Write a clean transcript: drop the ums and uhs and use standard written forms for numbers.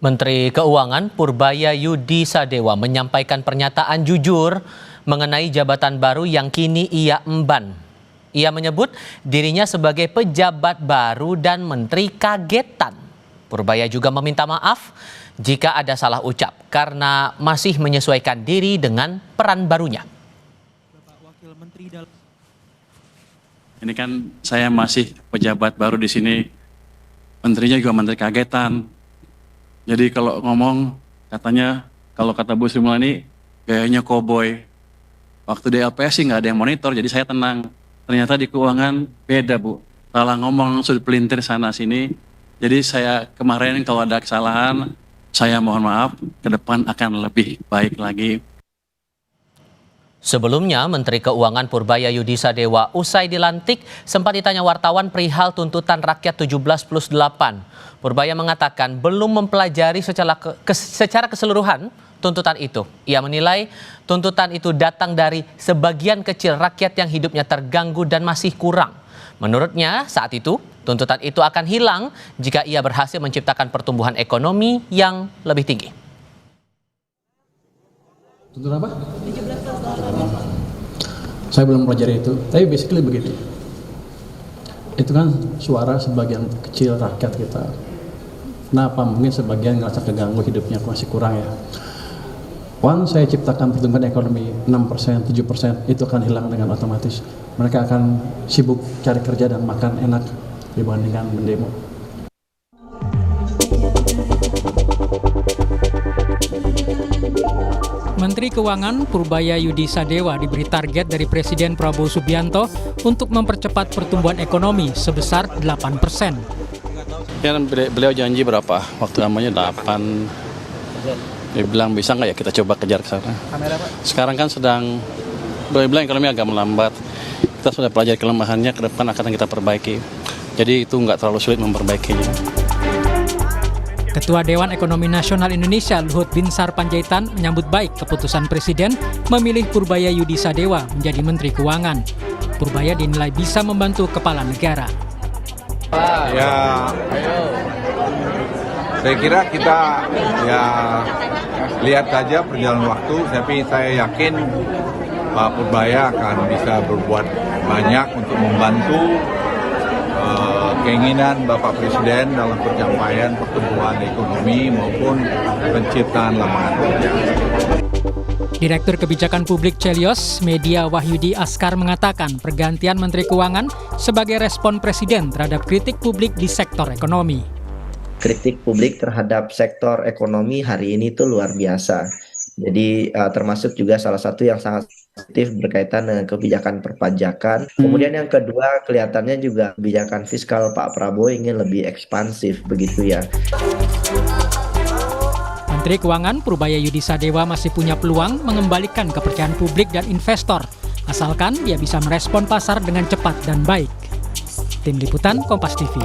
Menteri Keuangan Purbaya Yudi Sadewa menyampaikan pernyataan jujur mengenai jabatan baru yang kini ia emban. Ia menyebut dirinya sebagai pejabat baru dan menteri kagetan. Purbaya juga meminta maaf jika ada salah ucap karena masih menyesuaikan diri dengan peran barunya. Ini kan saya masih pejabat baru di sini, menterinya juga menteri kagetan. Jadi kalau ngomong katanya, kalau kata Bu Sri Mulyani gayanya koboi. Waktu di LPS sih nggak ada yang monitor, jadi saya tenang. Ternyata di keuangan beda Bu, salah ngomong sudut pelintir sana sini. Jadi saya kemarin kalau ada kesalahan, saya mohon maaf, ke depan akan lebih baik lagi. Sebelumnya, Menteri Keuangan Purbaya Yudi Sadewa usai dilantik sempat ditanya wartawan perihal tuntutan rakyat 17+8. Purbaya mengatakan belum mempelajari secara keseluruhan tuntutan itu. Ia menilai tuntutan itu datang dari sebagian kecil rakyat yang hidupnya terganggu dan masih kurang. Menurutnya saat itu tuntutan itu akan hilang jika ia berhasil menciptakan pertumbuhan ekonomi yang lebih tinggi. Tuntutan apa? Saya belum pelajari itu, tapi basically begitu. Itu kan suara sebagian kecil rakyat kita. Kenapa? Mungkin sebagian ngerasa keganggu hidupnya masih kurang ya. Once saya ciptakan pertumbuhan ekonomi 6%, 7%, itu akan hilang dengan otomatis. Mereka akan sibuk cari kerja dan makan enak dibandingkan mendemo. Menteri Keuangan Purbaya Yudi Sadewa diberi target dari Presiden Prabowo Subianto untuk mempercepat pertumbuhan ekonomi sebesar 8%. Ya, beliau janji berapa? Waktu namanya 8. Dia bilang bisa nggak ya kita coba kejar ke sana. Sekarang kan beliau bilang ekonomi agak melambat. Kita sudah pelajari kelemahannya, ke depan akan kita perbaiki. Jadi itu nggak terlalu sulit memperbaikinya. Ketua Dewan Ekonomi Nasional Indonesia Luhut Binsar Panjaitan menyambut baik keputusan Presiden memilih Purbaya Yudi Sadewa menjadi Menteri Keuangan. Purbaya dinilai bisa membantu kepala negara. Ya, saya kira kita lihat saja perjalanan waktu, tapi saya yakin Pak Purbaya akan bisa berbuat banyak untuk membantu keinginan Bapak Presiden dalam pencapaian pertumbuhan ekonomi maupun penciptaan lapangan kerja. Direktur Kebijakan Publik Celios Media Wahyudi Askar mengatakan pergantian Menteri Keuangan sebagai respon Presiden terhadap kritik publik di sektor ekonomi. Kritik publik terhadap sektor ekonomi hari ini itu luar biasa. Jadi termasuk juga salah satu yang sangat positif berkaitan dengan kebijakan perpajakan. Kemudian yang kedua, kelihatannya juga kebijakan fiskal Pak Prabowo ingin lebih ekspansif begitu ya. Menteri Keuangan Purbaya Yudi Sadewa masih punya peluang mengembalikan kepercayaan publik dan investor, asalkan dia bisa merespon pasar dengan cepat dan baik. Tim Liputan Kompas TV.